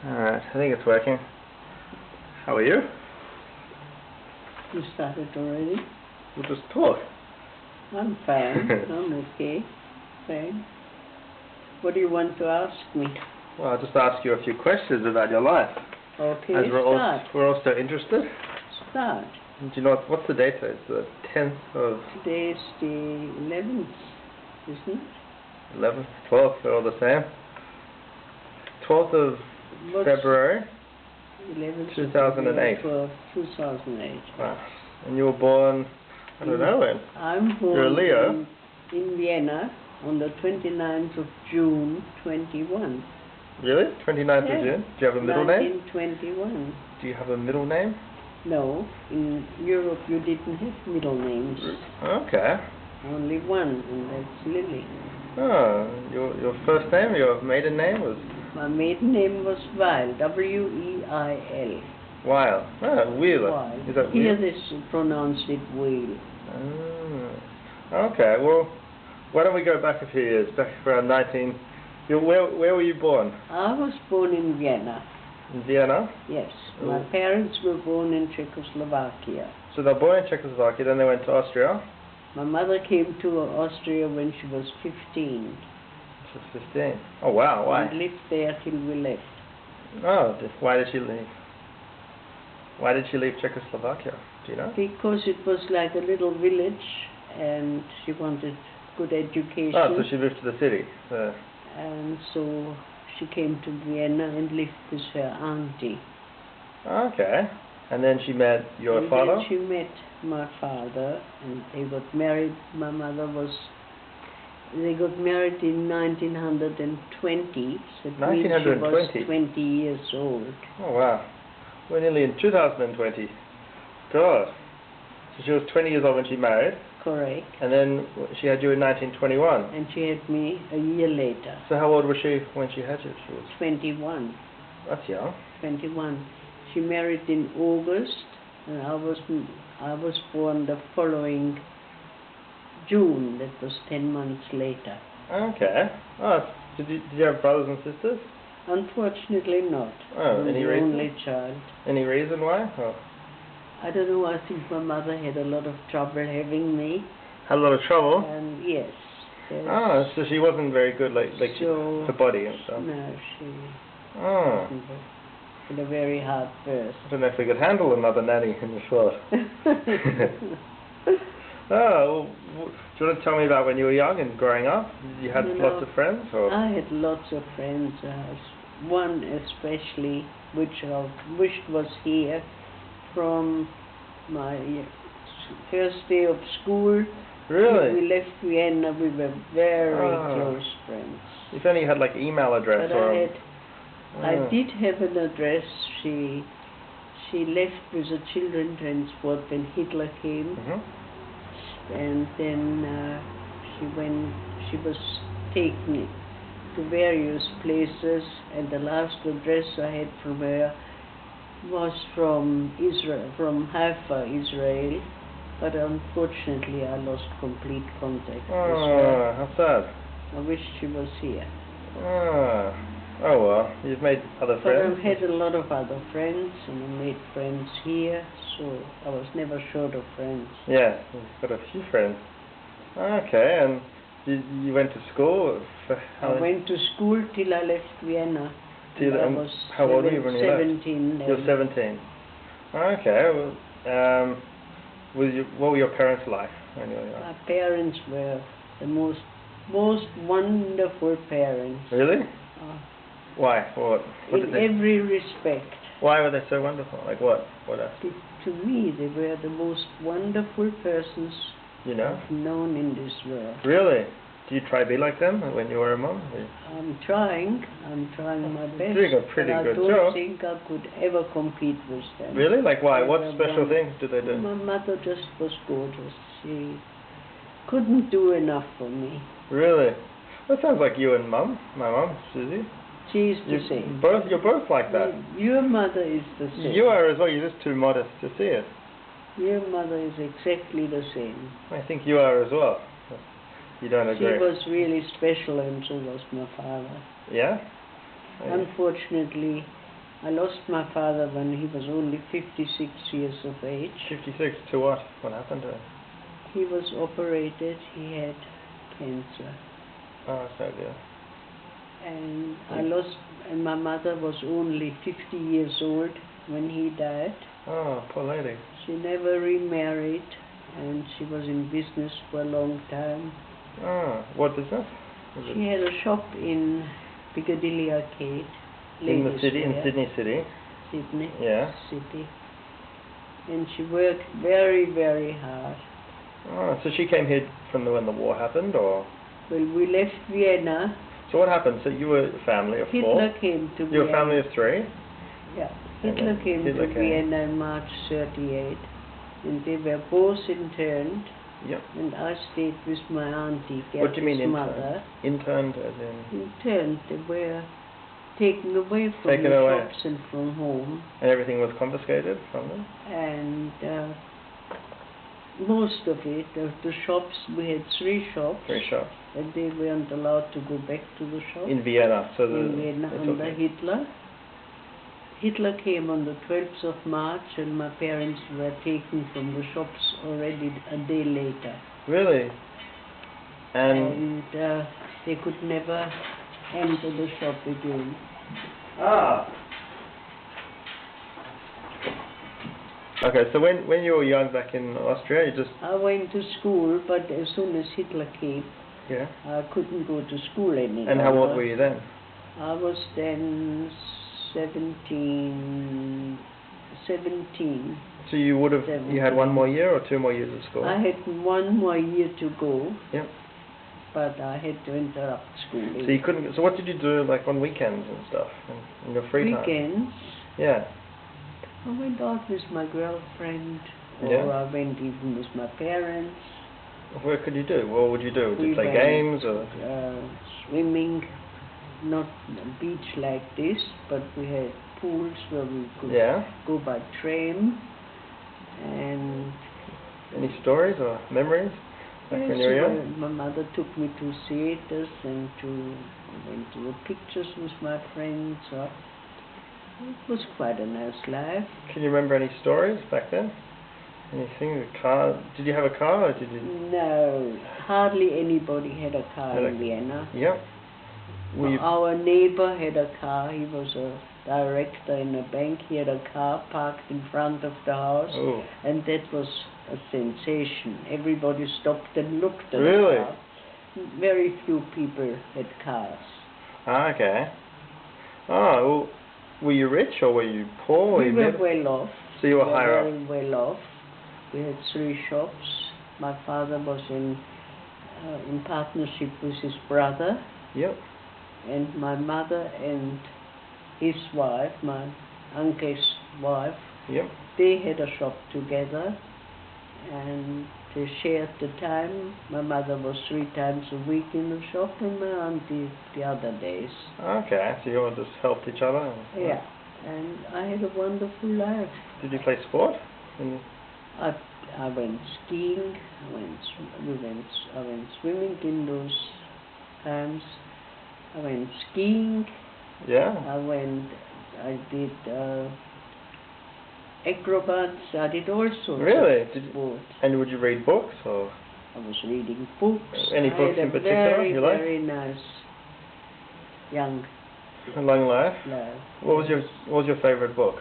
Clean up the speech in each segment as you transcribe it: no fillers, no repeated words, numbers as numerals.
Alright, I think it's working. How are you? You started already? We'll just talk. I'm fine. I'm okay. Fine. What do you want to ask me? Well, I'll just ask you a few questions about your life. Okay, As start. We're also interested. Start. Do you know what's the date? It's the 10th of... Today's the 11th, isn't it? 11th, 12th, they're all the same. 12th of February 11th 2008. 2008. Wow. And you were born, I don't know when. I'm born You're a Leo. in Vienna on the 29th of June 21. Really? 29th of June? Do you have a middle name? 1921. Do you have a middle name? No, in Europe you didn't have middle names. Okay. Only one, and that's Lilly. Oh, your first name, your maiden name was? My maiden name was Weil, W-E-I-L. Weil. Oh, Wheeler. Weil. Is that Here Wheeler? they pronounce it Weil. Oh. Okay, well, why don't we go back a few years, back around 19... Where were you born? I was born in Vienna. In Vienna? Yes. My parents were born in Czechoslovakia. So they were born in Czechoslovakia, then they went to Austria? My mother came to Austria when she was 15. She was 15. Oh wow, why? And lived there till we left. Oh, why did she leave? Why did she leave Czechoslovakia? Do you know? Because it was like a little village and she wanted good education. Oh, so she moved to the city. And so she came to Vienna and lived with her auntie. Okay. And then she met your father? Then she met my father and they got married. My mother was... They got married in 1920. So 1920? she was 20 years old. Oh wow. We're nearly in 2020. God. So she was 20 years old when she married? Correct. And then she had you in 1921? And she had me a year later. So how old was she when she had you? She was 21. That's young. 21. She married in August, and I was born the following June. That was 10 months later. Okay. Oh, did you have brothers and sisters? Unfortunately not. Oh, any reason? Only child. Any reason why? Oh. I don't know, I think my mother had a lot of trouble having me. Had a lot of trouble? And yes. Oh, so she wasn't very good, like so, her body and stuff? No, she had a very hard birth. I don't know if we could handle another nanny in this world. Oh, well, do you want to tell me about when you were young and growing up? You had lots of friends? Or? I had lots of friends. One especially, which I wished was here, from my first day of school. Really? We left Vienna, we were very close friends. If only you had like email address but or... I did have an address. She left with a children transport when Hitler came. And then she was taken to various places, and the last address I had from her was from Israel, from Haifa, Israel, but unfortunately I lost complete contact with her. How sad. I wish she was here. Oh well, you've made other friends. But I've had a lot of other friends, and I made friends here, so I was never short of friends. Yeah, you've got a few friends. Okay, and you went to school? I went to school till I left Vienna. How old were you when you left? 17. You were 17. Okay, well, what were your parents like when you were young? My parents were the most wonderful parents. Really? Why? What in every respect. Why were they so wonderful? Like what? What else? To me, they were the most wonderful persons I've known in this world. Really? Do you try to be like them when you were a mom? I'm trying my best. You're doing a pretty good job. I don't think I could ever compete with them. Really? Like why? What special things do they do? My mother just was gorgeous. She couldn't do enough for me. Really? That sounds like you and Mum. My mum, Susie. She's the same. You're both like that. Your mother is the same. You are as well. You're just too modest to see it. Your mother is exactly the same. I think you are as well. You don't agree? She was really special, and so was my father. Yeah? Unfortunately, I lost my father when he was only 56 years of age. 56 to what? What happened to him? He was operated, he had cancer. Oh, so good. And my mother was only 50 years old when he died. Oh, poor lady. She never remarried, and she was in business for a long time. Oh, what business? She had a shop in Piccadilly Arcade. In the city, in Sydney City? Sydney. Yeah. City. And she worked very, very hard. Oh, so she came here from when the war happened, or? Well, we left Vienna. So what happened? So you were a family of Hitler four? came to Vienna. You were a family of three? Yeah. Hitler came to Vienna in March 1938. And they were both interned. Yep. And I stayed with my auntie, What do you mean mother. Interned as in? Interned. They were taken away from shops and from home. And everything was confiscated from them? And most of it, the shops, we had 3 shops. 3 shops. And they weren't allowed to go back to the shop. In Vienna? In Vienna under Hitler. Hitler came on the 12th of March, and my parents were taken from the shops already a day later. Really? And they could never enter the shop again. Ah. Okay, so when you were young back in Austria, you just... I went to school, but as soon as Hitler came, yeah, I couldn't go to school anymore. And how old were you then? I was then 17. So you would have, you had 1 more year or 2 more years of school? I had 1 more year to go. Yep. But I had to interrupt school. So you couldn't, so what did you do like on weekends and stuff, in your free time? Weekends? Yeah. I went out with my girlfriend, or I went even with my parents. What could you do? What would you do? Did you play games or? Swimming, not a beach like this, but we had pools where we could go by tram. And any stories or memories? Yes, my mother took me to theaters and went to the pictures with my friends. It was quite a nice life. Can you remember any stories back then? Anything? A car? Did you have a car or did you? No, hardly anybody had a car in Vienna. Yep. Our neighbor had a car. He was a director in a bank. He had a car parked in front of the house. Oh. And that was a sensation. Everybody stopped and looked at the car. Very few people had cars. Ah, okay. Oh, well, were you rich or were you poor? We were well off. So you were higher up? Very well off. We had 3 shops. My father was in partnership with his brother. Yep. And my mother and his wife, my uncle's wife, they had a shop together. And they shared the time. My mother was 3 times a week in the shop, and my auntie the other days. Okay, so you all just helped each other? Yeah, and I had a wonderful life. Did you play sport? I went skiing. I went swimming in those times. I went skiing. Yeah. I did acrobats. I did all sorts of sports. And would you read books or? I was reading books. Any books in particular you like? Very nice long life. What was your favorite book?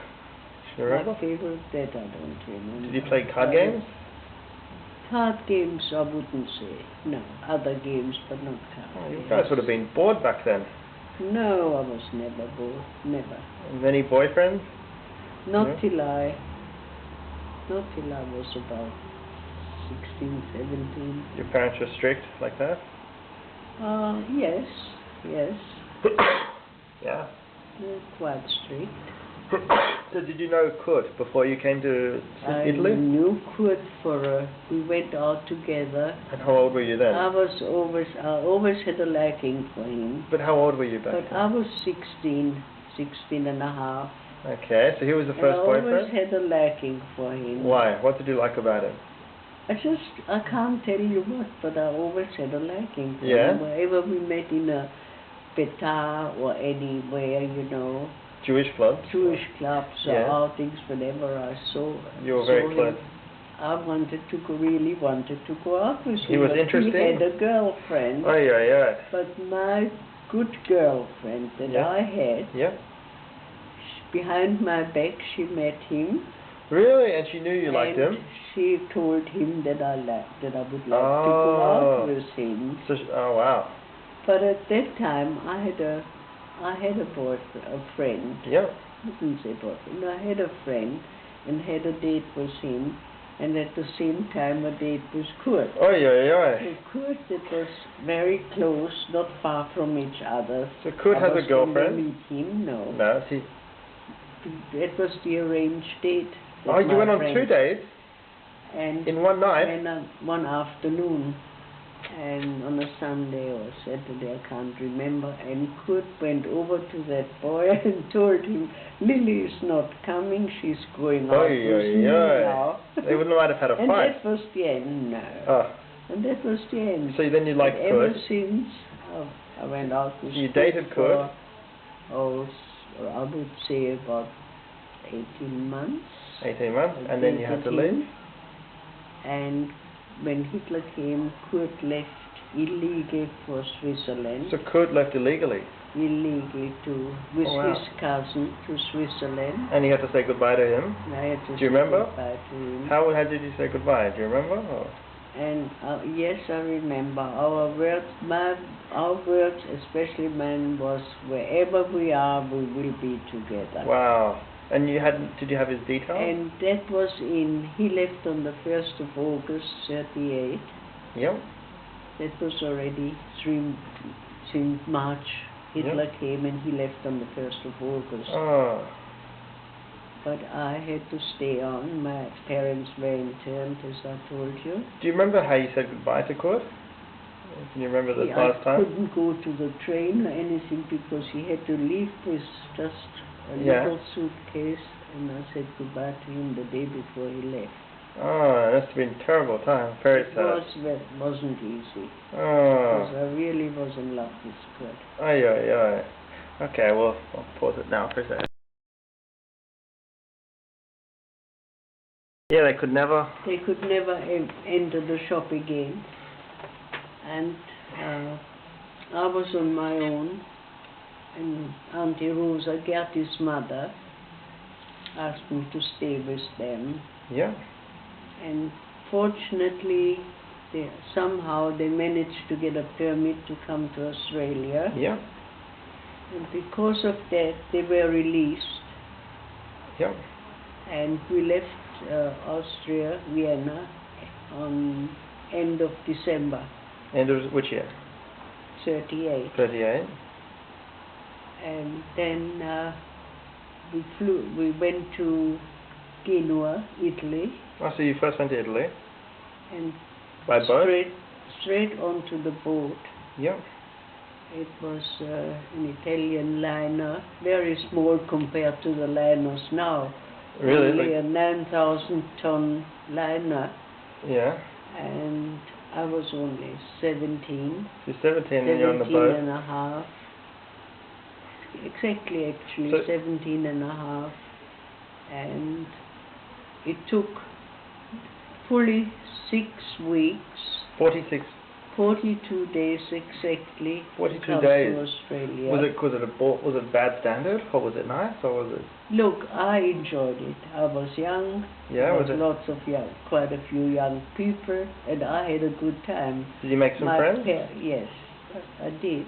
Do you remember? My favorite, that I don't remember. Did you play card games? Card games, I wouldn't say. No, other games, but not card games. You guys would have been bored back then. No, I was never bored. Never. Any boyfriends? Not till I was about 16, 17. Your parents were strict like that? Yes. Yeah. They're quite strict. So did you know Kurt before you came to Italy? I knew Kurt we went out together. And how old were you then? I always had a liking for him. But how old were you back then? But I was 16 and a half. Okay, so he was the first boyfriend? I always had a liking for him. Why? What did you like about him? I can't tell you what, but I always had a liking for him. Wherever we met in a Petar or anywhere, Jewish clubs? Jewish clubs or Yeah. outings, whenever I saw You were very saw him, close. I really wanted to go out with him. He was but interesting? He had a girlfriend. Oh, yeah. But my good girlfriend that Yeah. I had, Yeah. behind my back, she met him. Really? And she knew you liked him? She told him that I would like to go out with him. So oh, wow. But at that time, I had a boyfriend, a friend. Yeah. I didn't say boyfriend. I had a friend and had a date with him, and at the same time a date with Kurt. Oh, yeah. So Kurt, it was very close, not far from each other. So Kurt has a girlfriend? I was meet him, no. No, see. It was the arranged date. Oh, you went on 2 dates? And in one night? One afternoon. And on a Sunday or Saturday, I can't remember. And Kurt went over to that boy and told him, Lily is not coming, she's going out with me now. They might have had a fight. And that was the end. No. Oh. And that was the end. So then you liked Kurt? Ever since, I went out with So you dated Kurt? I would say about 18 months. 18 months? And then you had to leave? And when Hitler came, Kurt left illegally for Switzerland. So Kurt left illegally? Illegally with his cousin to Switzerland. And you had to say goodbye to him? I had to say goodbye to him. How did you say goodbye? Do you remember? Or? And yes, I remember. Our words, especially mine, was wherever we are, we will be together. Wow. And did you have his details? And that was he left on the 1st of August, 38. Yep. That was already since March. Hitler came and he left on the 1st of August. Oh. But I had to stay on. My parents were interned, as I told you. Do you remember how you said goodbye to Kurt? Can you remember the last time? I couldn't go to the train or anything because he had to leave with just a little suitcase, and I said goodbye to him the day before he left. Oh, that must have been a terrible time. Very sad. It wasn't easy. Oh. Because I really was in love with Kurt. Okay, well, I'll pause it now for a second. Yeah, they could never enter the shop again. And I was on my own, and Auntie Rosa, Gertie's mother, asked me to stay with them. Yeah. And fortunately, somehow they managed to get a permit to come to Australia. Yeah. And because of that, they were released. Yeah. And we left Austria, Vienna, on end of December. End of which year? 38. 38. And then we went to Genoa, Italy. Oh, so you first went to Italy? And by boat? Straight onto the boat. Yeah. It was an Italian liner, very small compared to the liners now. Really? Only a 9,000-ton liner. Yeah. And I was only 17. You're 17 and you're on the boat? 17 and a half. Exactly, actually, so 17 and a half. And it took fully 6 weeks. 42 days exactly. 42 to days. To Australia. Was it bad standard, or was it nice, or was it? Look, I enjoyed it. I was young. Yeah, there was quite a few young people, and I had a good time. Did you make some friends? Yes, I did.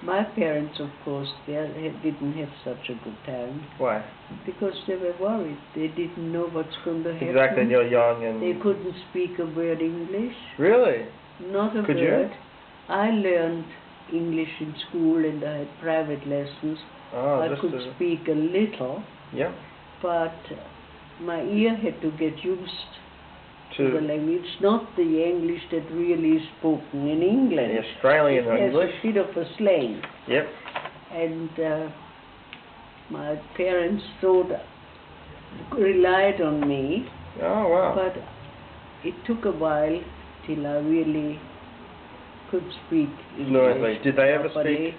My parents, of course, they didn't have such a good time. Why? Because they were worried. They didn't know what's going to happen. Exactly, and you're young and... They couldn't speak a word English. Really? Not a Could word. you? I learned English in school and I had private lessons. Oh, I could speak a little. Yeah. But my ear had to get used to the language, not the English that really is spoken in England. The Australian English. It has a bit of a slang. Yep. And my parents relied on me. Oh, wow. But it took a while till I really could speak English. Fluently. Did they ever properly. speak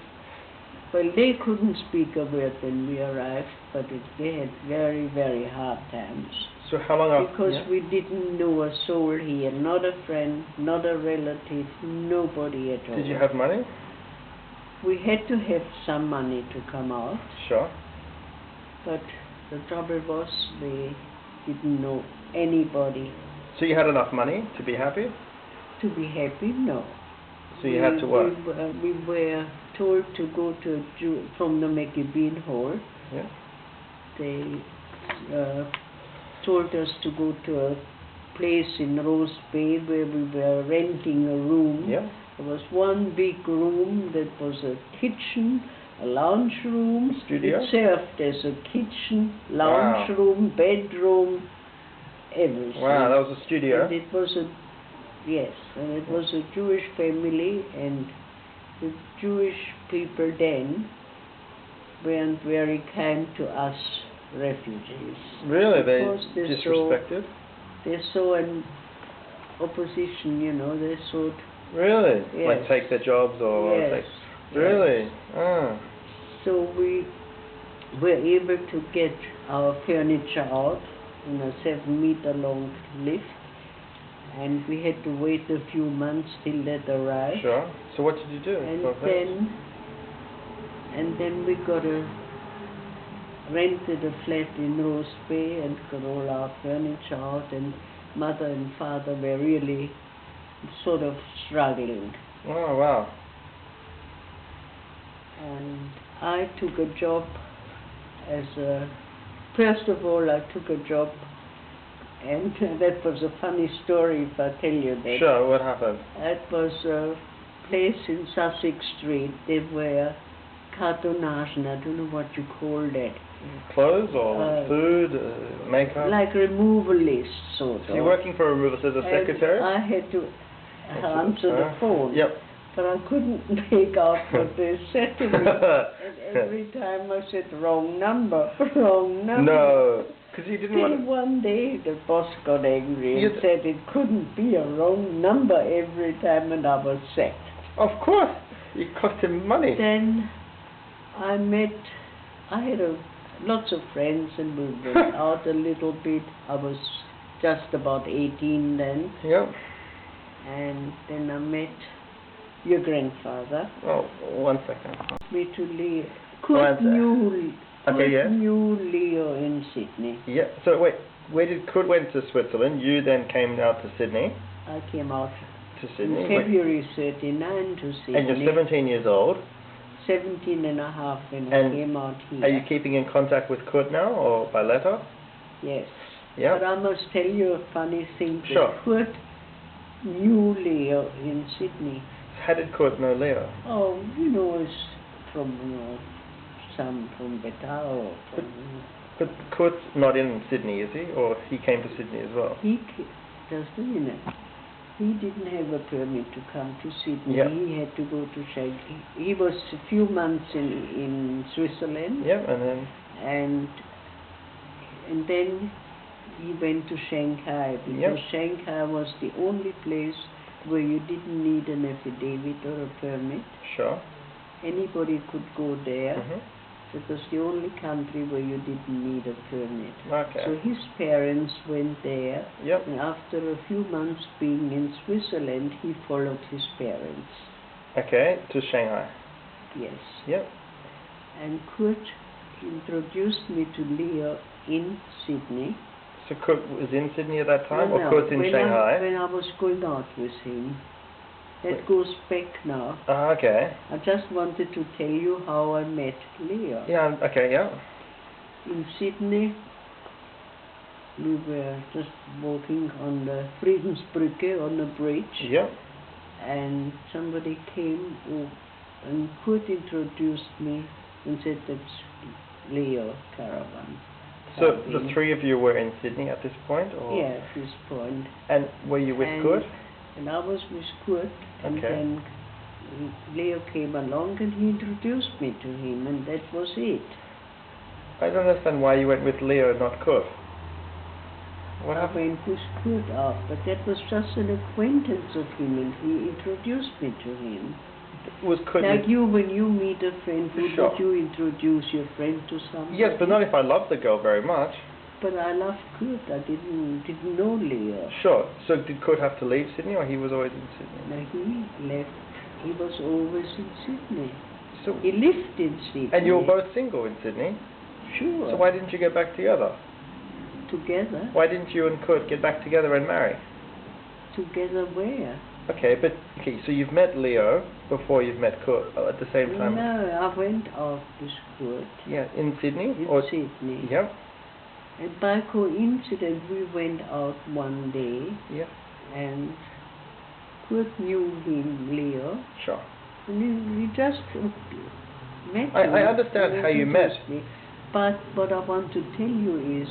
Well, they couldn't speak a word when we arrived, but they had very, very hard times. So how long after? Because we didn't know a soul here, not a friend, not a relative, nobody at all. Did you have money? We had to have some money to come out. Sure. But the trouble was they didn't know anybody. So you had enough money to be happy? To be happy, no. So you had to work? We were told to go to from the McGibbon Hall. Yeah. They told us to go to a place in Rose Bay where we were renting a room. Yeah. There was one big room that was a kitchen, a lounge room. Studio? It served as a kitchen, lounge room, bedroom, everything. Wow, that was a studio? And it was and it was a Jewish family, and the Jewish people then weren't very kind to us refugees. Really? They Because disrespected? They saw an opposition, you know, they saw... Really? Yes. Like take their jobs or... Yes. Really? Yes. Ah. So we were able to get our furniture out in a 7-meter long lift, and we had to wait a few months till that arrived. Sure. So what did you do? And then we rented a flat in Rose Bay and got all our furniture out, and Mother and Father were really sort of struggling. Oh, wow. And I took a job first of all I took a job, and that was a funny story if I tell you that. Sure, what happened? It was a place in Sussex Street. They were cartonnage, and I don't know what you call that. Clothes or food, makeup? Like removalists, sort of. So you're working for a removalist as a secretary? I had to answer the phone. Yep. But I couldn't make out what they said to me. And every time I said, wrong number, wrong number. No, because you didn't want to... One day the boss got angry and said it couldn't be a wrong number every time, and I was sacked. Of course, it cost him money. Then I had lots of friends, and we went out a little bit. I was just about 18 then. Yep. And then I met your grandfather. Oh, 1 second. Me to Leo. Kurt knew Leo in Sydney. Yeah, so wait, where did Kurt went to Switzerland? You then came out to Sydney? I came out to Sydney? In February 39 to Sydney. And you're 17 years old? 17 and a half when I came out here. Are you keeping in contact with Kurt now, or by letter? Yes. Yeah. But I must tell you a funny thing. Sure. Kurt knew Leo in Sydney. How did Kurt know Leo? Oh, it's from, some from Betao. But Kurt's not in Sydney, is he? Or he came to Sydney as well? Just a minute. He didn't have a permit to come to Sydney. Yep. He had to go to Shanghai. He was a few months in Switzerland. Yeah, and then... And then he went to Shanghai, because Shanghai was the only place where you didn't need an affidavit or a permit. Sure. Anybody could go there. Mm-hmm. It was the only country where you didn't need a permit. Okay. So his parents went there. Yep. And after a few months being in Switzerland, he followed his parents. Okay, to Shanghai. Yes. Yep. And Kurt introduced me to Leo in Sydney. So Kurt was in Sydney at that time, No, or Kurt's in Shanghai? When I was going out with him. That goes back now. Okay. I just wanted to tell you how I met Leo. Yeah, okay, yeah. In Sydney, we were just walking on the Friedensbrücke, on the bridge. Yep. And somebody came and Kurt introduced me and said, that's Leo Caravan. So the three of you were in Sydney at this point? Or? Yeah, at this point. And were you with Kurt? And I was with Kurt, and then Leo came along and he introduced me to him, and that was it. I don't understand why you went with Leo and not Kurt. What happened? I went with Kurt out, but that was just an acquaintance of him, and he introduced me to him. Was Kurt... Like you, when you meet a friend, Sure. would you introduce your friend to somebody? Yes, but not if I love the girl very much. But I loved Kurt. I didn't know Leo. Sure. So did Kurt have to leave Sydney, or he was always in Sydney? No, he left. He was always in Sydney. So, he lived in Sydney. and you were both single in Sydney? Sure. So why didn't you get back together? Together? Why didn't you and Kurt get back together and marry? Together where? Okay, so you've met Leo before you've met Kurt at the same time? No, I went out with Kurt. Yeah, in Sydney? In Sydney. Yep. And by coincidence, we went out one day. Yeah. And Kurt knew him, Leo. Sure. And we just met him. I understand how you met. But what I want to tell you is,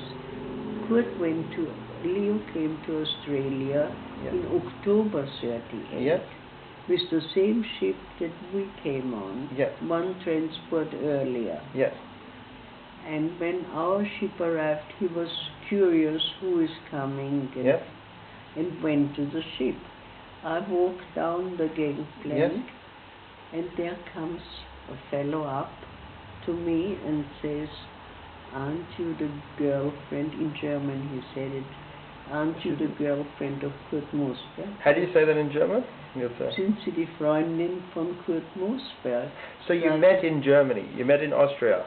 Leo came to Australia in October 38. Yes. With the same ship that we came on. Yes. One transport earlier. Yes. And when our ship arrived, he was curious who is coming and went to the ship. I walked down the gangplank and there comes a fellow up to me and says, "Aren't you the girlfriend," in German he said it, "aren't you the girlfriend of Kurt Mosberg?" How do you say that in German? Sind Sie die Freundin von Kurt Mosberg? So you met in Germany, you met in Austria,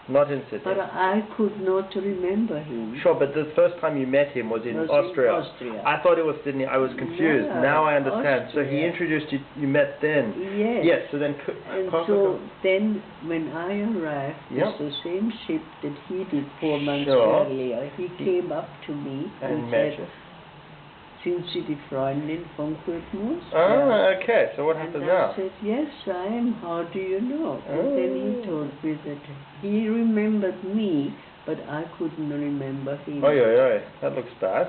not in Sydney. But I could not remember him. Sure, but the first time you met him was in Austria. I thought it was Sydney. I was confused. No, now I understand. Austria. So he introduced you. You met then. Yes. Yes. So then. And so then, when I arrived, Yep. with the same ship that he did 4 months Sure. earlier, he came up to me and met said, you. "Sind Sie die Freundin von Kurt Mosberg?" Ah, okay. So what happens and now? I said, "Yes, I am. How do you know?" And then he told me that he remembered me, but I couldn't remember him. Oh, that looks bad.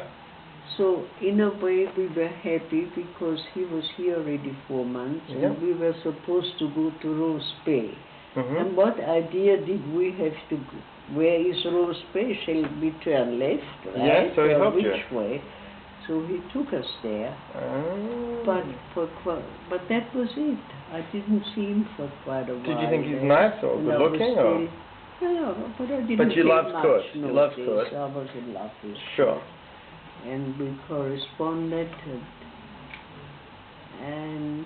So in a way we were happy because he was here already 4 months and we were supposed to go to Rose Bay. And what idea did we have to go? Where is Rose Bay? Shall we turn left, right? Yes, so he helped you. Which way? So he took us there. Oh. But that was it. I didn't see him for quite a while. Did you think he's nice or good looking? No, but I didn't. But you pay loved much Kurt. You loved notice. Kurt. I was in love with Sure. Kurt. And we corresponded. And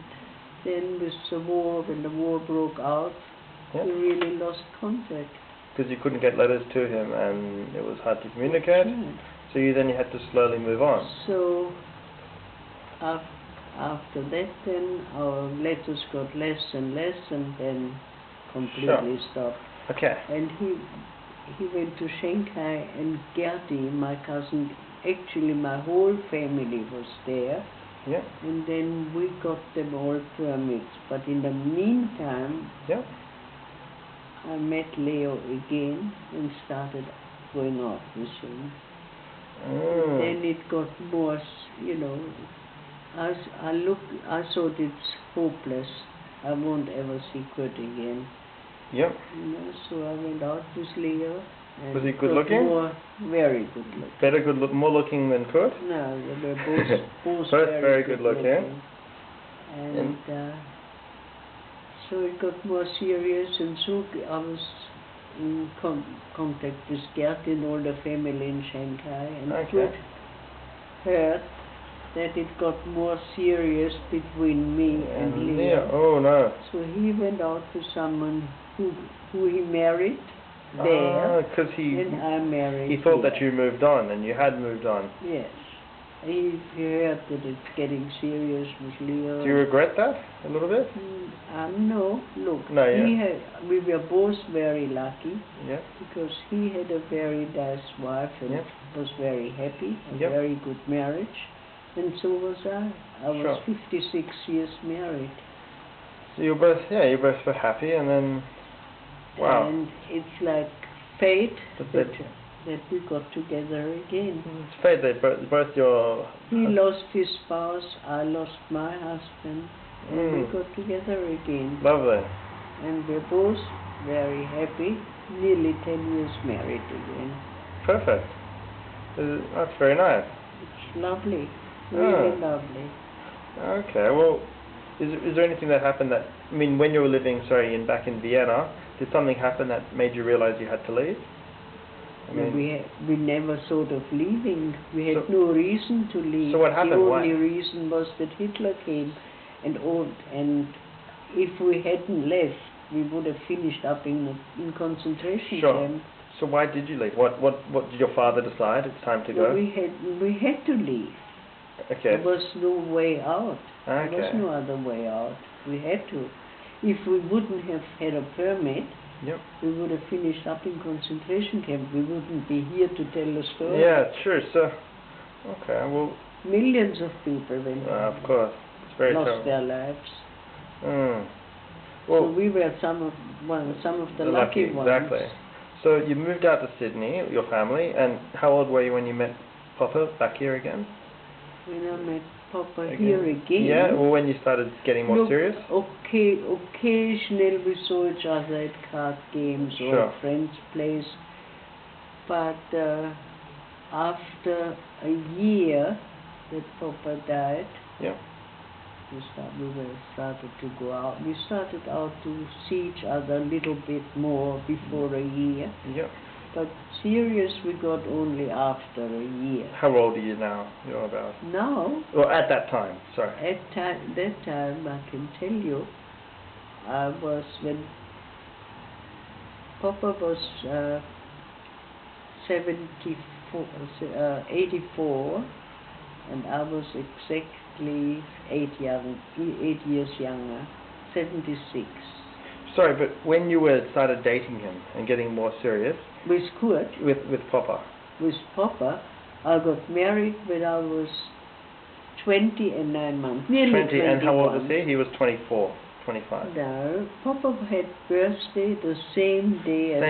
then with the war, when the war broke out, we really lost contact. Because you couldn't get letters to him and it was hard to communicate. So you had to slowly move on. So after that, then our letters got less and less, and then completely stopped. Okay. And he went to Shanghai, and Gertie, my cousin, actually my whole family was there. Yeah. And then we got them all permits. But in the meantime, I met Leo again and started going off with him. And then it got more, I thought it's hopeless. I won't ever see Kurt again. Yep. So I went out with Leo. And was he good looking? Very good looking. More looking than Kurt? No, they were both very good looking. And so it got more serious, and so I was in contact with Gert and all the family in Shanghai, and Kurt heard that it got more serious between me and Leo. Oh no. So he went out to someone who he married there, and I married he thought here. that you moved on, and you had moved on. Yes. He heard that it's getting serious with Leo. Do you regret that a little bit? No. Look, no, we were both very lucky. Yeah. Because he had a very nice wife and was very happy, a very good marriage, and so was I. I was 56 years married. So you both were happy, and then, wow. And it's like fate that we got together again. It's fate that both your... He lost his spouse, I lost my husband, and we got together again. Lovely. And we're both very happy, nearly 10 years married again. Perfect. That's very nice. It's lovely, really lovely. Okay, well, Is there anything that happened that, I mean, when you were living, back in Vienna, did something happen that made you realize you had to leave? I mean, we never thought of leaving. We had no reason to leave. So what happened? The only reason was that Hitler came, and if we hadn't left, we would have finished up in concentration camp. So why did you leave? What did your father decide? It's time to go. We had to leave. Okay. There was no way out. Okay. There was no other way out. We had to. If we wouldn't have had a permit, we would have finished up in concentration camp. We wouldn't be here to tell the story. Yeah, true. So, okay, well. Millions of people went. Of course, it's very lost their lives. Well, so we were some of the lucky ones. Exactly. So you moved out to Sydney, your family, and how old were you when you met Papa back here again? When I met Papa here again. Yeah, well, when you started getting more serious? Occasionally we saw each other at card games or at friends' place. But after a year that Papa died, we started to go out. We started out to see each other a little bit more before a year. But serious we got only after a year. How old are you now? You're about? Now? Well, at that time, sorry. At that time, I can tell you, I was, when Papa was 84, and I was exactly 8 years younger, 76. Sorry, but when you started dating him and getting more serious... With Kurt? With Papa. With Papa, I got married when I was 20 and 9 months. Nearly 20, and how old was he? He was 24, 25. No, Papa had birthday the same day as I.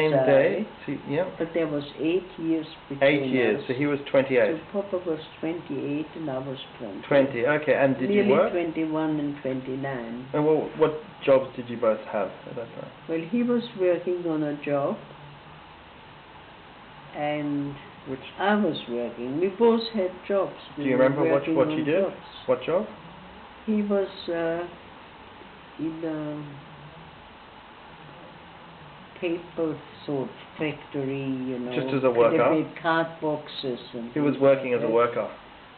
Same day? But there was 8 years between 8 years, so he was 28. So Papa was 28 and I was 20. 20, okay, and did Nearly you work? 21 and 29. And what jobs did you both have at that time? Well, he was working on a job, and I was working. We both had jobs. Do you remember what you did? Jobs. What job? He was in a paper sort factory, you know. Just as a worker? They made card boxes. And he was working as a worker?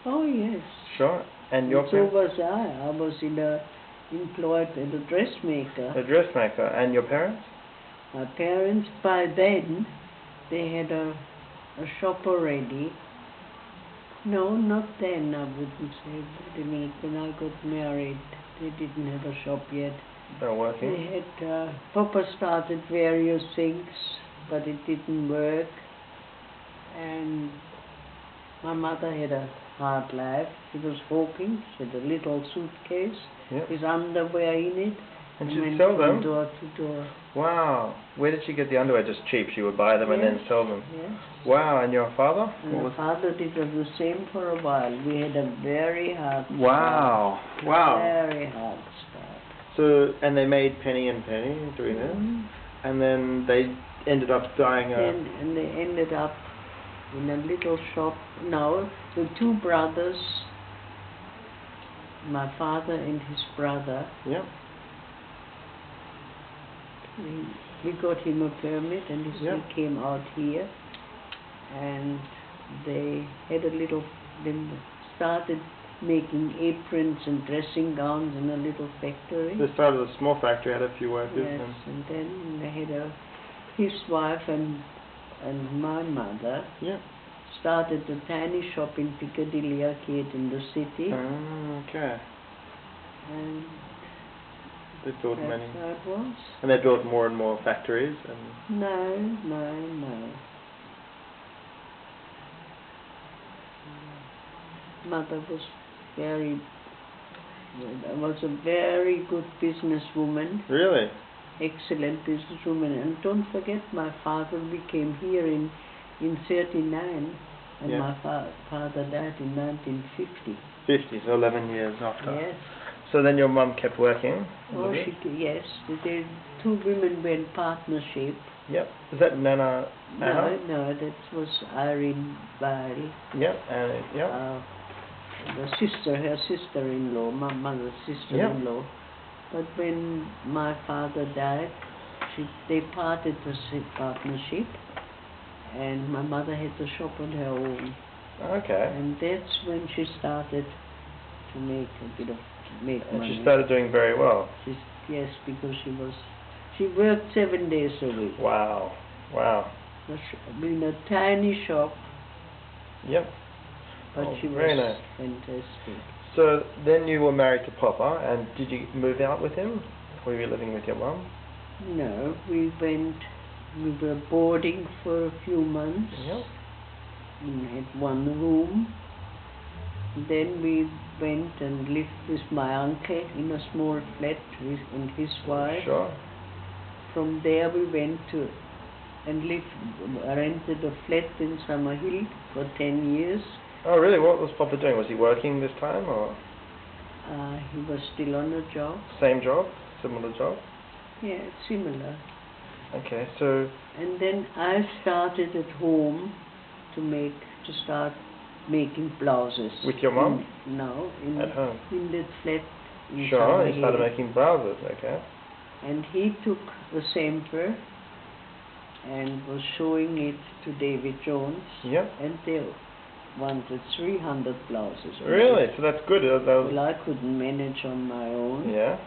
Oh, yes. Sure. And your so was I. I was employed as a dressmaker. A dressmaker. And your parents? My parents, by then, they had a shop already. No, not then, I wouldn't say. Wait a minute, when I got married, they didn't have a shop yet. They were working? They had, Papa started various things, but it didn't work. And my mother had a hard life. She was hawking. She had a little suitcase with underwear in it. And she'd sell them? Door to door. Wow. Where did she get the underwear? Just cheap? She would buy them and then sell them? Yes. Wow. And your father? And my father did the same for a while. We had a very hard start. Wow. Very hard start. So, and they made penny and penny doing this? And then they ended up dying And they ended up in a little shop. Now, the two brothers, my father and his brother, we got him a permit and he came out here, and they had they started making aprons and dressing gowns in a little factory. They started a small factory, had a few workers. Yes, and then they had his wife and my mother started a tiny shop in Piccadilly Arcade in the city. Okay. And they built many. That's how it was. And they built more and more factories? And No. Mother was a very good businesswoman. Really? Excellent businesswoman. And don't forget, my father came here in 1939, and my father died in 1950. 50, so 11 years after. Yes. So then your mum kept working? Oh, yes. The two women were in partnership. Yep. Is that Nana? No, that was Irene Weil. Yep, and her sister-in-law, my mother's sister-in-law. But when my father died, they parted the partnership, and my mother had the shop on her own. Okay. And that's when she started to make money. And she started doing very well. Yes, because she worked 7 days a week. Wow. Wow. In a tiny shop. Yep. But she was very nice. Fantastic. So then you were married to Papa, and did you move out with him? Or were you living with your mum? No, we were boarding for a few months. Yep. We had one room. Then we went and lived with my uncle in a small flat and his wife. Sure. From there we went to and rented a flat in Summerhill for 10 years. Oh really? What was Papa doing? Was he working this time or? He was still on a job. Same job? Similar job? Yeah, similar. Okay, so... And then I started at home to start making blouses. With your mum? No, at home. In the flat in Sure, you started making blouses, okay. And he took the sample and was showing it to David Jones. Yep. And they wanted 300 blouses. Really? So that's good. Well, I couldn't manage on my own. Yeah.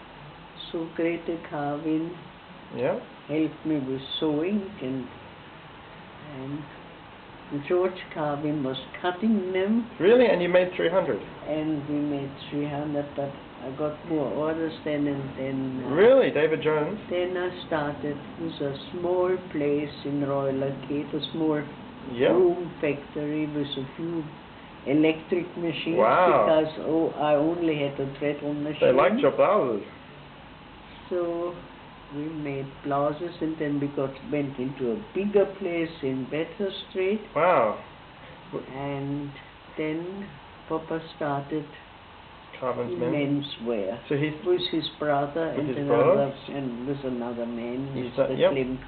So Carvin helped me with sewing, and George Carvin was cutting them. Really? And you made 300? And we made 300, but I got more orders then and then. Really? David Jones? Then I started with a small place in Royal Arcade, a small broom factory with a few electric machines. Wow. Because I only had a dreadful machine. They liked your blouses. So we made blouses, and then we went into a bigger place in Better Street. Wow. And then Papa started Carvin's menswear. So he's with his brother and with another man, Mr. Klimt.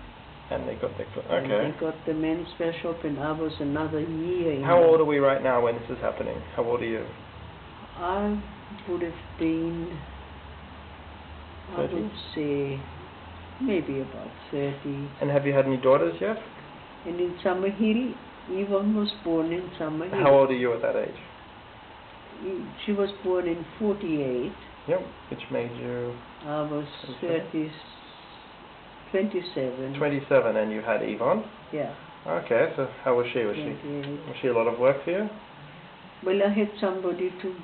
And they got And they got the menswear shop, and I was another year in. How old are we right now when this is happening? How old are you? I would have been, 30? I would say, maybe about 30. And have you had any daughters yet? And in Summerhill, Yvonne was born in Summerhill. How old are you at that age? She was born in 48. Yep, which made you... I was 27. 27, and you had Yvonne? Yeah. Okay, so how was she? Was she a lot of work for you? Well, I had somebody to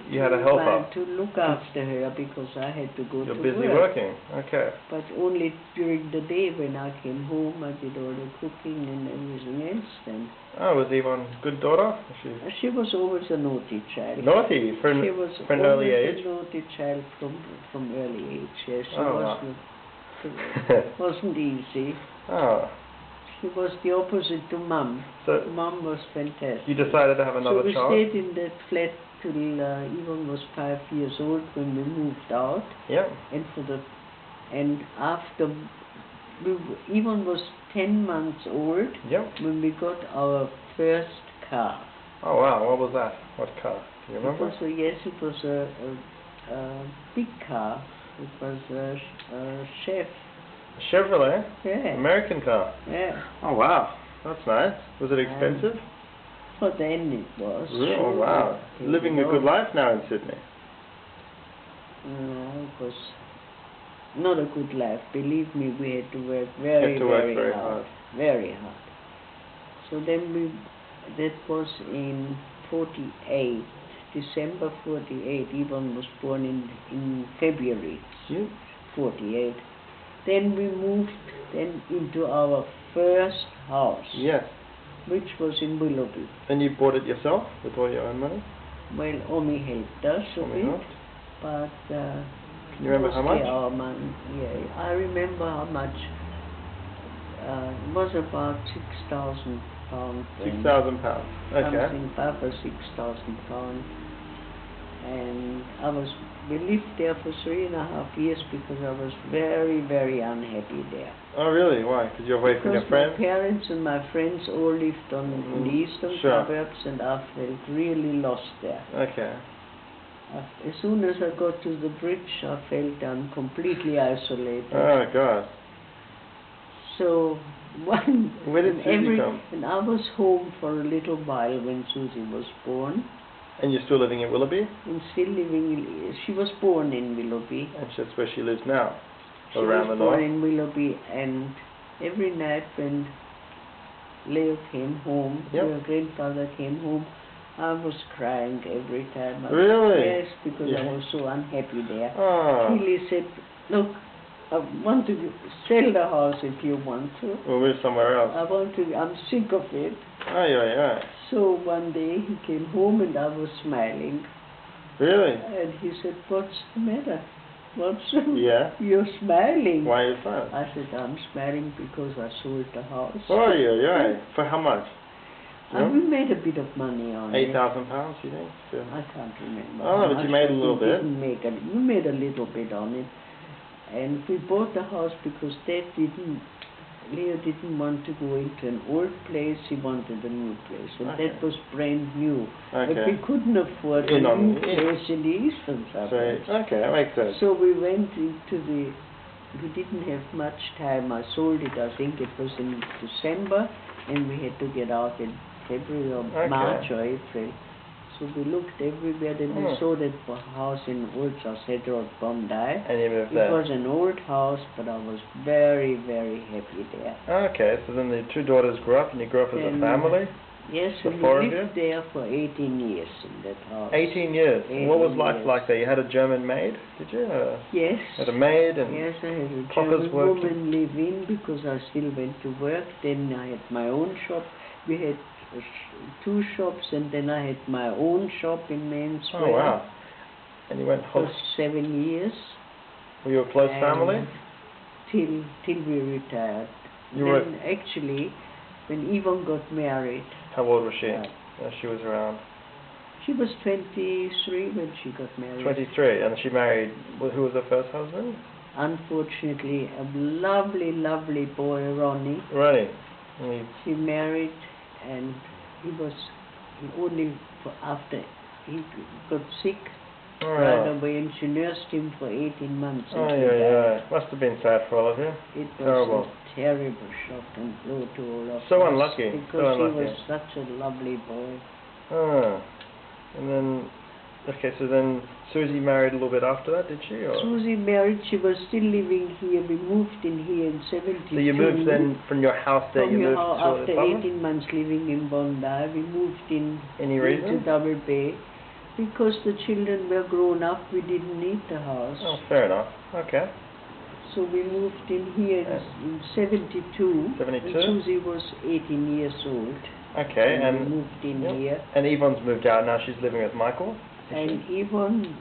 look after her because I had to go to work. You're busy working, okay. But only during the day when I came home, I did all the cooking and everything else then. Oh, was Yvonne a good daughter? She was always a naughty child. Naughty? For an early age? She was a naughty child from early age, yes. It wasn't easy. Oh. She was the opposite to Mum. So Mum was fantastic. You decided to have another child? So we stayed in that flat till Yvonne was 5 years old when we moved out. Yeah. And after Yvonne was 10 months old when we got our first car. Oh wow! What was that? What car? Do you remember? It was a big car. It was a Chef. Chevrolet? Yeah. American car? Yeah. Oh wow, that's nice. Was it expensive? Well, then it was. Really? Oh wow. Living a good life now in Sydney. No, it was not a good life. Believe me, we had to work very hard. Very hard. So then that was in 48. December 48. Yvonne was born in February 48. Then we moved into our first house. Yes. Which was in Willoughby. And you bought it yourself with all your own money? Well, Omi helped us a bit. But can you remember how much? Our money. Yeah, I remember how much. It was about £6,000. £6,000. Okay. Something above £6,000. And we lived there for 3.5 years because I was very, very unhappy there. Oh really? Why? Because you're away from your friends? My parents and my friends all lived in the eastern suburbs, and I felt really lost there. Okay. As soon as I got to the bridge, I felt I'm completely isolated. Oh, God. So Where did Susie come? And I was home for a little while when Susie was born. And you're still living in Willoughby? And still living. She was born in Willoughby. And that's where she lives now. She around was the born north? in Willoughby, and every night when Leo came home, Yep. your grandfather came home, I was crying every time. Really? Yes, because Yeah. I was so unhappy there. Oh. Tilly said, look, I want to sell the house if you want to. We'll move somewhere else. I'm sick of it. Aye, aye, aye. So one day he came home and I was smiling. Really? And he said, what's the matter? Yeah. You're smiling. Why are you smiling? I said, I'm smiling because I sold the house. Oh, yeah. For how much? We made a bit of money on it. £8,000, you think? Yeah. I can't remember. Oh, but you made a little bit. We made a little bit on it. And we bought the house because Leo didn't want to go into an old place, he wanted a new place. And that was brand new. Okay. But we couldn't afford a new place in the eastern suburbs. Okay, that makes sense. So we went into we didn't have much time. I sold it, I think it was in December, and we had to get out in February or March or April. So we looked everywhere, then we saw that house in Old South Road, Bondi. And you moved there? It was an old house, but I was very, very happy there. Okay, so then the two daughters grew up, and you grew up as a family? Yes, the we four of lived there for 18 years in that house. 18 years? 18 what was life years. like there? You had a German maid, did you? Yes. Had a maid? And yes, I had a Papa's German woman live in because I still went to work. Then I had my own shop. We had two shops, and then I had my own shop in menswear. Oh, wow. And you went for 7 years. Were you a close family? Till we retired. Actually, when Yvonne got married. How old was she? She was around? She was 23 when she got married. 23, and she married, who was her first husband? Unfortunately, a lovely, lovely boy, Ronnie. Ronnie. She married, and after he got sick, right away, and she nursed him for 18 months. Must have been sad for all of you. It was terrible. A terrible shock and blow to all of us. So unlucky. Because he was such a lovely boy. And then, so then Susie married a little bit after that, did she? Or? Susie married, she was still living here. We moved in here in 72. So you moved then from your house there, after 18 months living in Bondi, we moved in to Double Bay. Because the children were grown up, we didn't need the house. Oh, fair enough. Okay. So we moved in here in 72. 72? And Susie was 18 years old. Okay, and we moved in here. And Yvonne's moved out, now she's living with Michael? And Yvonne,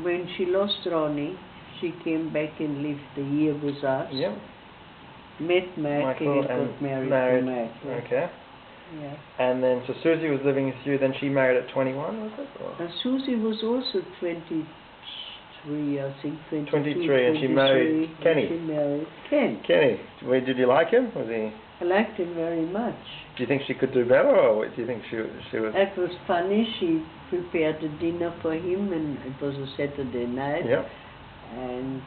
when she lost Ronnie, she came back and lived a year with us. Yep. Met Michael and got married to Michael. Okay. Yeah. And then, so Susie was living with you, then she married at 21, was it? Susie was also 23, I think, 22, 23, and she married Kenny. She married Ken. Kenny. Did you like him? Was he? I liked him very much. Do you think she could do better, or do you think she was... That was funny. She prepared a dinner for him, and it was a Saturday night. Yep. And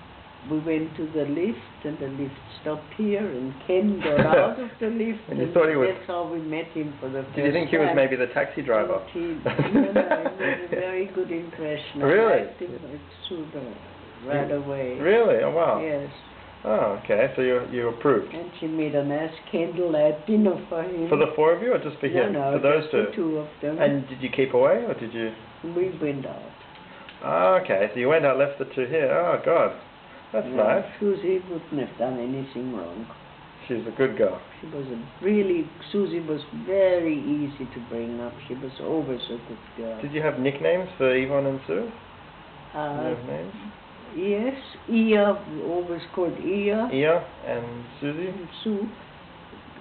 we went to the lift, and the lift stopped here, and Ken got out of the lift, and you thought he was... That's how we met him for the first time. Did you think he was maybe the taxi driver? He made a very good impression. Really? I liked him right away. Really? Oh, wow. Yes. Oh, okay. So you approved. And she made a nice candlelight dinner for him. For the four of you, or just for him? No, for those two? For two of them. And did you keep away, or did you... We went out. Oh, okay. So you went out, left the two here. Oh, God. That's nice. Susie wouldn't have done anything wrong. She's a good girl. She was Susie was very easy to bring up. She was always a good girl. Did you have nicknames for Yvonne and Sue? Names? Yes. Ia, always called Ia. Ia and Susie? And Sue.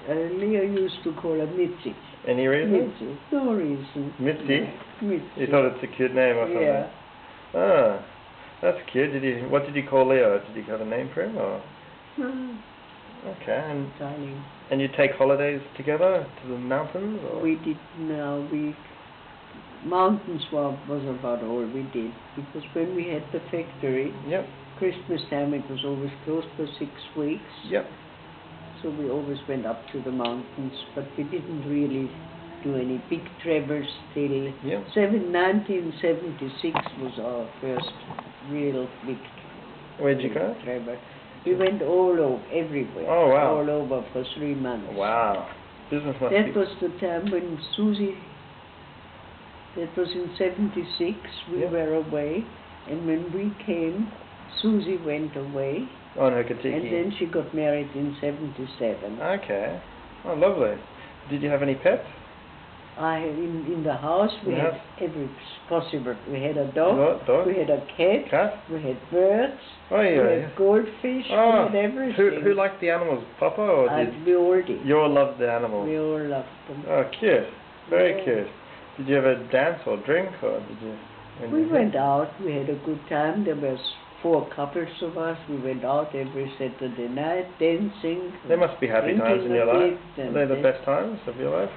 Leah used to call her Mitzi. Any reason? Mitzi. No reason. Mitzi? No. Mitzi. You thought it's a cute name or something? Yeah. Ah, that's cute. What did you call Leo? Did you have a name for him, or? No. Okay, Darling. and you take holidays together to the mountains, or? We did. No, we mountains was about all we did, because when we had the factory, Yep. Christmas time it was always closed for 6 weeks. Yep. So we always went up to the mountains, but we didn't really do any big travels till 1976 was our first real big Where'd you go? travel. We went all over, everywhere. Oh, wow. All over for 3 months. Wow. Business must That be... was the time when Susie, that was in 76, we were away, and when we came, Susie went away. On her Katiki. And then she got married in 77. Okay. Oh, lovely. Did you have any pets? In the house we had every possible. We had a Dog? we had a cat, we had birds, Oh, we yeah. had goldfish, Oh, we had everything. who liked the animals, Papa or did... We all did. You all loved the animals? We all loved them. Oh, cute. Very cute. Did you ever dance or drink, or did you... We went out, we had a good time. There was 4 couples of us. We went out every Saturday night dancing. There must be happy times in your life. Are they the best times of your life?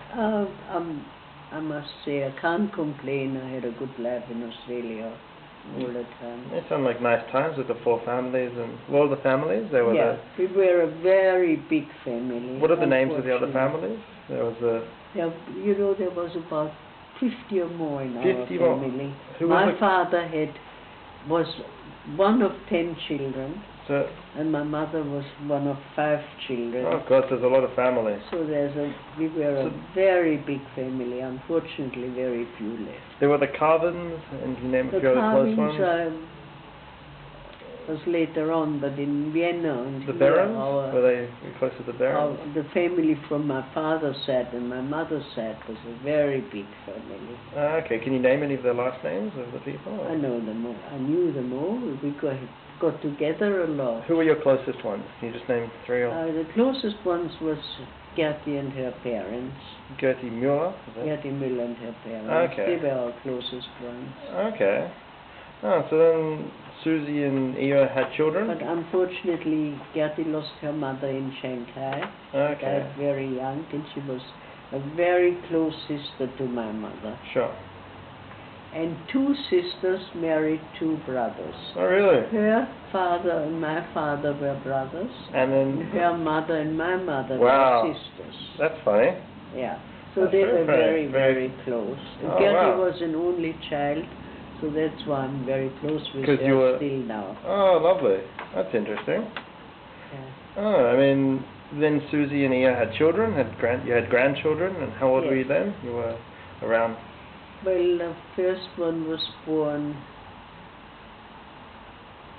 I must say I can't complain. I had a good life in Australia all the time. They sound like nice times with the 4 families and all the families. They were we were a very big family. What are the names of the other families? There was there was about 50 or more in our 50 more. family. Who My was father was one of 10 children, so, and my mother was one of 5 children. oh God, there's a lot of families. So we were a very big family. Unfortunately, very few left. There were the Carvins, and you name a few other close ones. Was later on, but in Vienna. And the Barons? Were they close to the Barons? The family from my father's side and my mother's side was a very big family. Okay, can you name any of the last names of the people? I know them all. I knew them all. We got together a lot. Who were your closest ones? Can you just name 3 or... The closest ones was Gertie and her parents. Gertie Mueller? Gertie Müller and her parents. Okay. They were our closest ones. Okay. Oh, so then Susie and Eva had children? But unfortunately, Gertie lost her mother in Shanghai. Okay. She died very young, and she was a very close sister to my mother. Sure. And 2 sisters married 2 brothers. Oh, really? Her father and my father were brothers. And then... her mother and my mother were sisters. That's funny. Yeah. So That's they were very, very close. And Oh, Gertie wow. was an only child, so that's why I'm very close with her still now. Oh, lovely. That's interesting. Yeah. Oh, I mean, then Susie and Eva had children, you had grandchildren, and how old were you then? You were around... Well, the first one was born,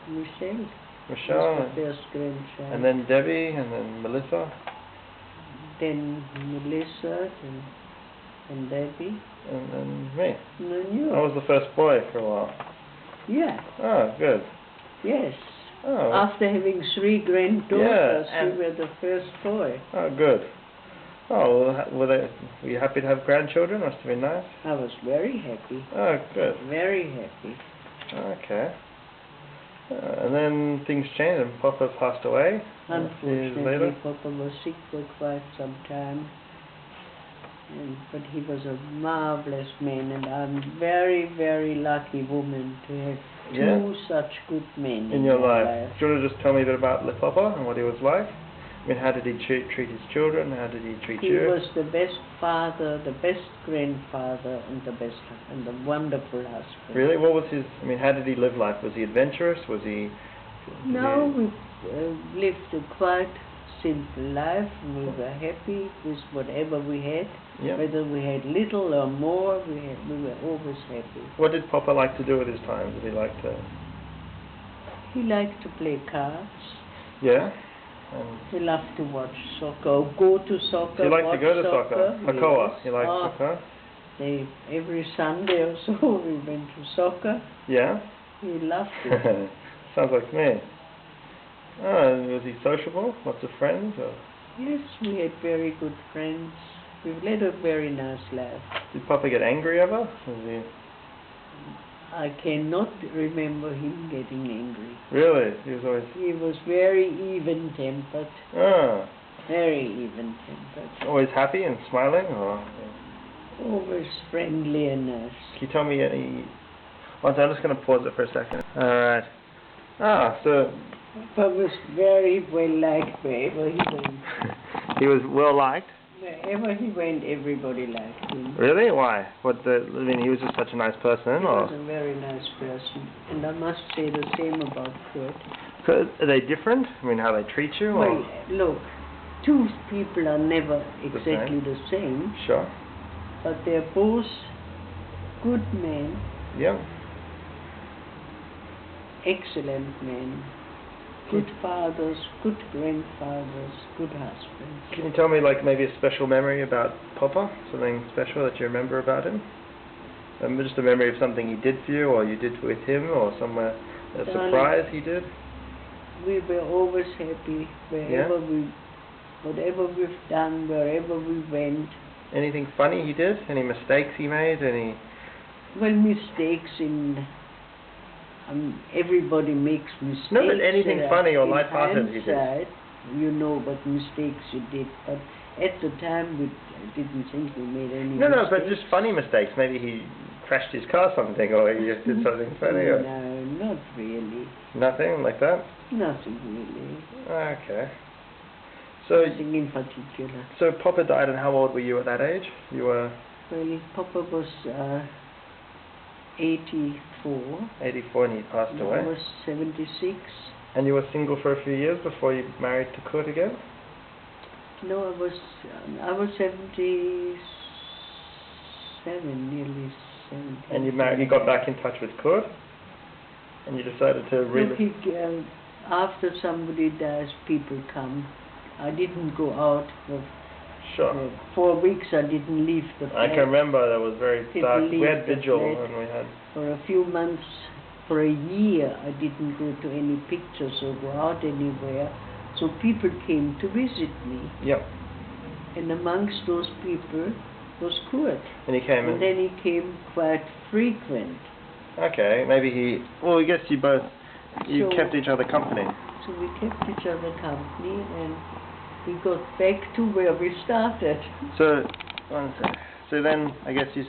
Michelle. Michelle. Was the first grandchild. And then Debbie, and then Melissa. Then Melissa, and Debbie. And then me. And then you. I was the first boy for a while. Yeah. Oh, good. Yes. Oh. After having 3 granddaughters, you were the first boy. Oh, good. Oh, well, were you happy to have grandchildren? Must have been nice. I was very happy. Oh, good. Very happy. Okay. And then things changed and Papa passed away. Unfortunately, Papa was sick for quite some time. But he was a marvelous man, and I'm very, very lucky woman to have 2 such good men in your life. Do you want to just tell me a bit about Papa and what he was like? I mean, how did he treat his children? How did he treat you? He was the best father, the best grandfather, and the wonderful husband. Really? What was his? I mean, how did he live life? Was he adventurous? Was he? No, we lived a quite simple life. We were happy with whatever we had. Yep. Whether we had little or more, we were always happy. What did Papa like to do with his time? Did he like to? He liked to play cards. Yeah. He loved to watch soccer, or go to soccer. He liked to go to soccer. Hakoa. Yes. He liked soccer. Every Sunday or so we went to soccer. Yeah. He loved it. Sounds like me. Oh, and was he sociable? Lots of friends? Or? Yes, we had very good friends. We led a very nice life. Did Papa get angry ever? Was he... I cannot remember him getting angry. Really? He was always... He was very even-tempered. Ah. Very even-tempered. Always happy and smiling? Or... Always friendly and nice. Can you tell me any... Oh, so I'm just going to pause it for a second. Alright. Ah, so... Papa was very well liked wherever he went. He was well liked? Wherever he went, everybody liked him. Really? Why? I mean, he was just such a nice person, He or? was a very nice person. And I must say the same about Kurt. Are they different? I mean, how they treat you? Well, Or? look, two people are never exactly the same. Sure. But they're both good men. Yeah. Excellent men. Good fathers, good grandfathers, good husbands. Can you tell me, like, maybe a special memory about Papa? Something special that you remember about him? Just a memory of something he did for you, or you did with him, or somewhere a surprise he did? We were always happy wherever whatever we've done, wherever we went. Anything funny he did? Any mistakes he made? Any? Well, mistakes in... everybody makes mistakes. No, but anything funny or light-hearted he did? You know what mistakes you did, but at the time we didn't think we made any mistakes. No, but just funny mistakes. Maybe he crashed his car or something, or he just did something funny. Or... No, not really. Nothing like that? Nothing really. Okay. So, nothing in particular. So Papa died, and how old were you at that age? You were... Well, Papa was 84. 84, and he passed away. I was 76. And you were single for a few years before you married to Kurt again? No, I was 77, nearly 70. And you got back in touch with Kurt? And you decided to really... Look, after somebody dies, people come. I didn't go out for 4 weeks. I didn't leave the flat. I can remember that was very dark. We had vigil and we had... For a few months, for a year, I didn't go to any pictures or go out anywhere. So people came to visit me. Yep. And amongst those people was Kurt. And he came and then he came quite frequent. Okay, maybe he... Well, I guess you kept each other company. So we kept each other company, and we got back to where we started. So then I guess you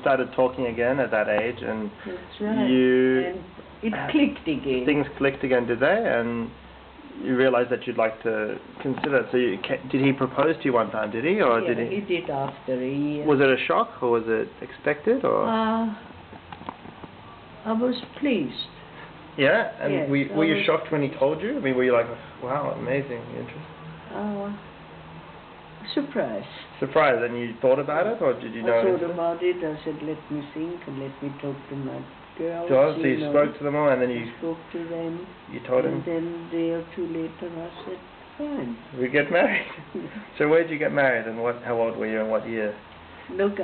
started talking again at that age, and that's right. And it clicked again. Things clicked again, did they? And you realized that you'd like to consider it. So did he propose to you one time? Did he, or yeah, did he? He did after a year. Was it a shock, or was it expected, or? I was pleased. Yeah, and yes, were you shocked when he told you? I mean, were you like, wow, amazing, interesting? Surprised. Surprised, and you thought about it, or did you know? I thought about it. I said, let me think and let me talk to my girls. So you spoke to them all, and then you spoke to them. You told him. And then a day or two later, I said, fine. We get married. So where did you get married, and how old were you, and what year? Look,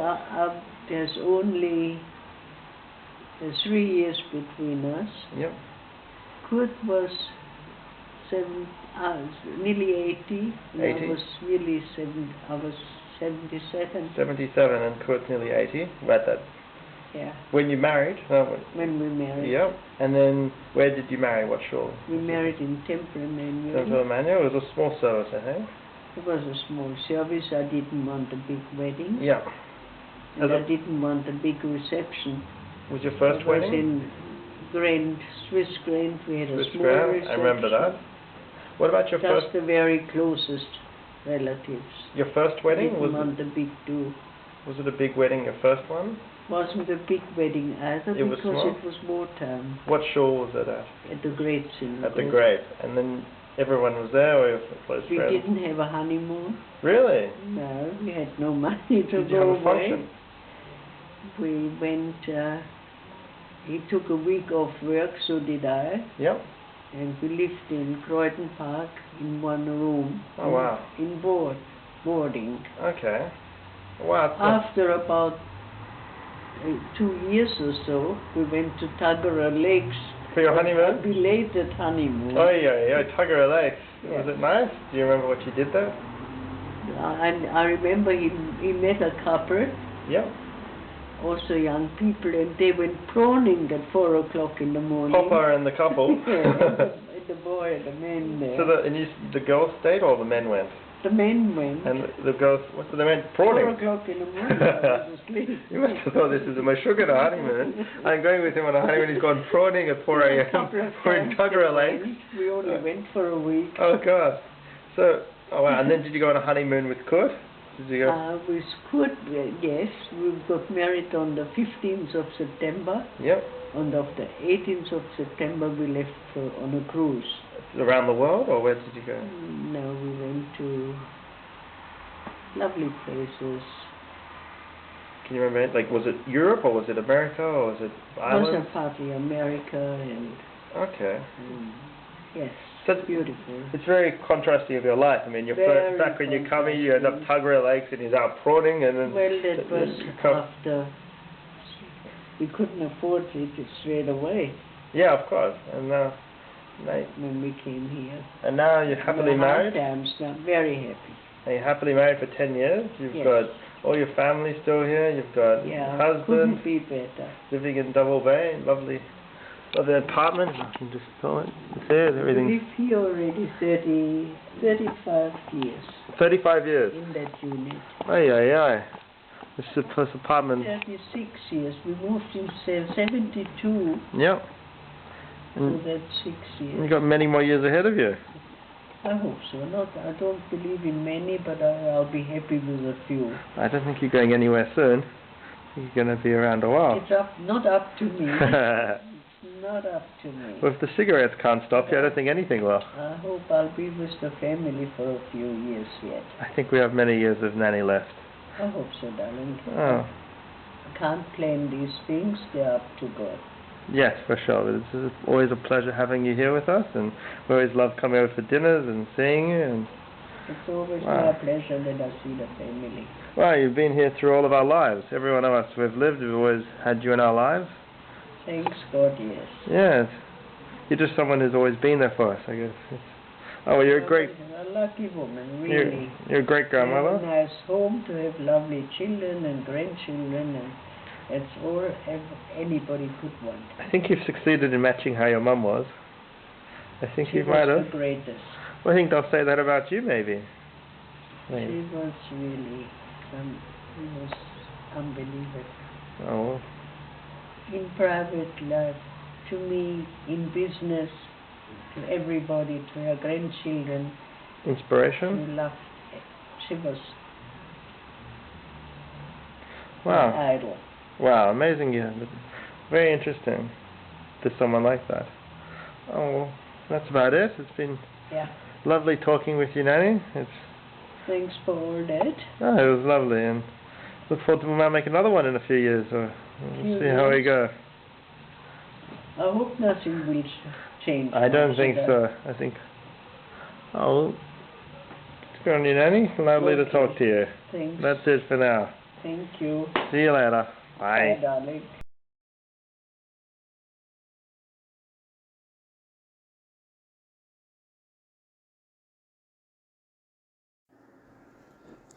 there's only 3 years between us. Yep. Kurt was nearly 80. 80? I was nearly 77. 77, and Kurt's nearly 80. About that. Yeah. When you married? When we married. Yep. And then where did you marry? What shul? We married in Temple Emmanuel. Temple Emmanuel. It was a small service, I think. It was a small service. I didn't want a big wedding. Yeah. And I didn't want a big reception. Was your first wedding? It was in Swiss Grand. We had a small reception. I remember that. What about your first? Just the very closest relatives. Your first wedding? I didn't want a big do. Was it a big wedding, your first one? Wasn't a big wedding either, it because it was wartime. What shul was it at? At the Great Synagogue. At the Great. And then everyone was there, or your close friends? We didn't have a honeymoon. Really? No, we had no money to Did you go have a function? We went, he took a week off work, so did I. Yep. And we lived in Croydon Park in one room. Oh, wow. In boarding. Okay. Wow. After about 2 years or so, we went to Tuggerah Lakes. For your honeymoon? A belated honeymoon. Oh, yeah, Tuggerah Lakes. Yeah. Was it nice? Do you remember what you did there? I remember he met a couple. Yep. Also young people, and they went prawning at 4 o'clock in the morning. Papa and the couple. And the boy and the men there. So the girls stayed, or the men went? The men went. And the girls, what did they mean? Prawning. 4 o'clock in the morning, I was asleep. You must have thought this is my sugar honeymoon. I'm going with him on a honeymoon. He's gone prawning at 4 a.m. We're in Tuggerah Lake. We only went for a week. Oh, God. So, oh, wow. And then did you go on a honeymoon with Kurt? Did you go? With Kurt, yes. We got married on the 15th of September. Yep. On the 18th of September, we left on a cruise. Around the world, or where did you go? No, we went to lovely places. Can you remember? Like, was it Europe, or was it America, or was it Ireland? It was partly America and... Okay. Yes, so it's beautiful. It's very contrasty of your life. I mean, back when you're coming, you end up Tuggerah Lakes, and he's out prawning, and then... Well, that was after... We couldn't afford it straight away. Yeah, of course. And when we came here. And now you're happily married? I'm very happy. And you're happily married for 10 years? You've got all your family still here? You've got a husband? Couldn't be better. Living in Double Bay, lovely apartment. I can just call it. It's there, everything. We live here already 35 years. 35 years? In that unit. Aye. This apartment. 36 years. We moved in 72. Yep. So that's 6 years. You've got many more years ahead of you. I hope so. I don't believe in many, but I'll be happy with a few. I don't think you're going anywhere soon. You're going to be around a while. It's not up to me. It's not up to me. Well, if the cigarettes can't stop you, I don't think anything will. I hope I'll be with the family for a few years yet. I think we have many years of nanny left. I hope so, darling. Oh. I can't plan these things. They're up to God. Yes, for sure. It's always a pleasure having you here with us, and we always love coming over for dinners and seeing you. And it's always my pleasure that I see the family. Well, you've been here through all of our lives. Every one of us who have lived, we've always had you in our lives. Thanks God, yes. Yes. You're just someone who's always been there for us, I guess. Well, you're a lucky woman, really. You're a great grandmother. A nice home to have lovely children and grandchildren, and that's all anybody could want. I think you've succeeded in matching how your mum was. I think you might have. She was the greatest. Well, I think they'll say that about you, maybe. She was really, unbelievable. Oh. In private life, to me, in business, to everybody, to her grandchildren. Inspiration? She loved it. She was an idol. Wow, amazing. Yeah. Very interesting. There's someone like that. Oh, well, that's about it. It's been lovely talking with you, Nanny. Thanks for all that. Oh, it was lovely, and look forward to we might make another one in a few years. We'll see how we go. I hope nothing will change. I don't think so. I think. Oh, it's good on you, Nanny. Lovely to talk to you. Thanks. That's it for now. Thank you. See you later. Bye. Bye, darling.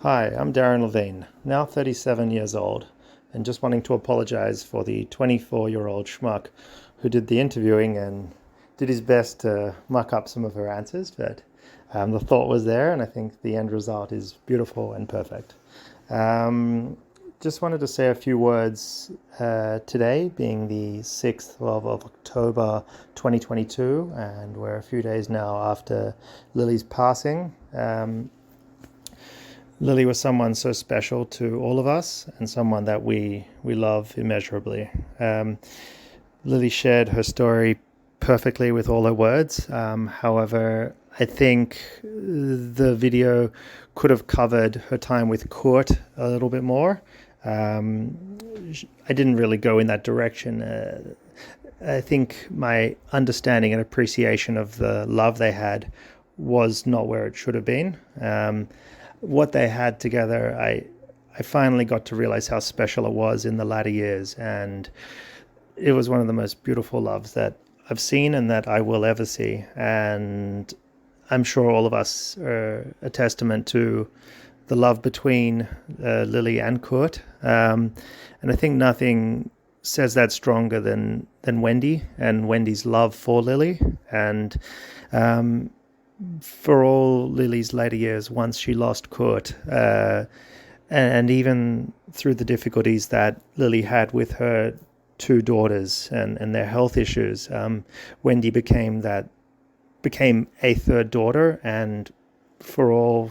Hi, I'm Darren Levine, now 37 years old, and just wanting to apologize for the 24-year-old schmuck who did the interviewing and did his best to muck up some of her answers, but the thought was there, and I think the end result is beautiful and perfect. Just wanted to say a few words today, being the 6th of October 2022, and we're a few days now after Lily's passing. Lily was someone so special to all of us, and someone that we love immeasurably. Lily shared her story perfectly with all her words. However, I think the video could have covered her time with Kurt a little bit more. I didn't really go in that direction. I think my understanding and appreciation of the love they had was not where it should have been. What they had together, I finally got to realize how special it was in the latter years, and it was one of the most beautiful loves that I've seen and that I will ever see. And I'm sure all of us are a testament to the love between Lily and Kurt. And I think nothing says that stronger than Wendy and Wendy's love for Lily. And for all Lily's later years, once she lost Kurt, and even through the difficulties that Lily had with her two daughters and their health issues, Wendy became a third daughter, and for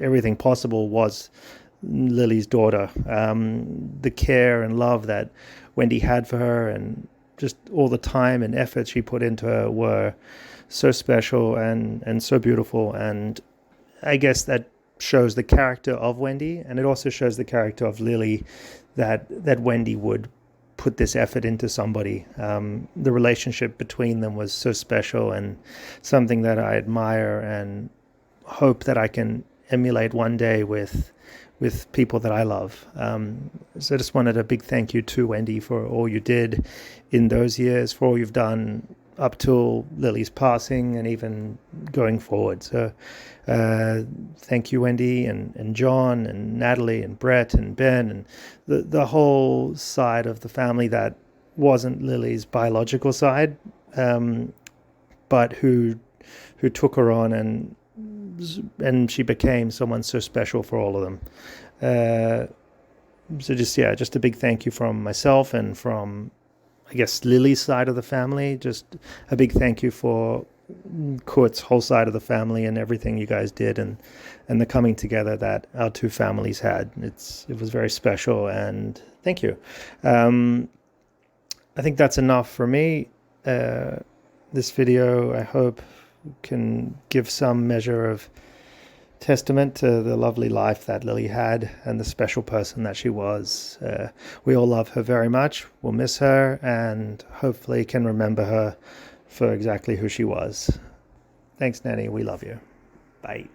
everything possible was Lily's daughter. The care and love that Wendy had for her, and just all the time and effort she put into her, were so special and so beautiful. And I guess that shows the character of Wendy, and it also shows the character of Lily, that Wendy would put this effort into somebody. The relationship between them was so special, and something that I admire and hope that I can emulate one day with people that I love. So I just wanted a big thank you to Wendy for all you did in those years, for all you've done up till Lily's passing and even going forward. So thank you, Wendy, and John and Natalie and Brett and Ben and the whole side of the family that wasn't Lily's biological side, but who took her on, and she became someone so special for all of them. So just a big thank you from myself and from, I guess, Lily's side of the family. Just a big thank you for Kurt's whole side of the family and everything you guys did, and the coming together that our two families had. It was very special, and thank you. I think that's enough for me. This video, I hope, can give some measure of testament to the lovely life that Lily had and the special person that she was. We all love her very much. We'll miss her, and hopefully can remember her for exactly who she was. Thanks, Nanny. We love you. Bye.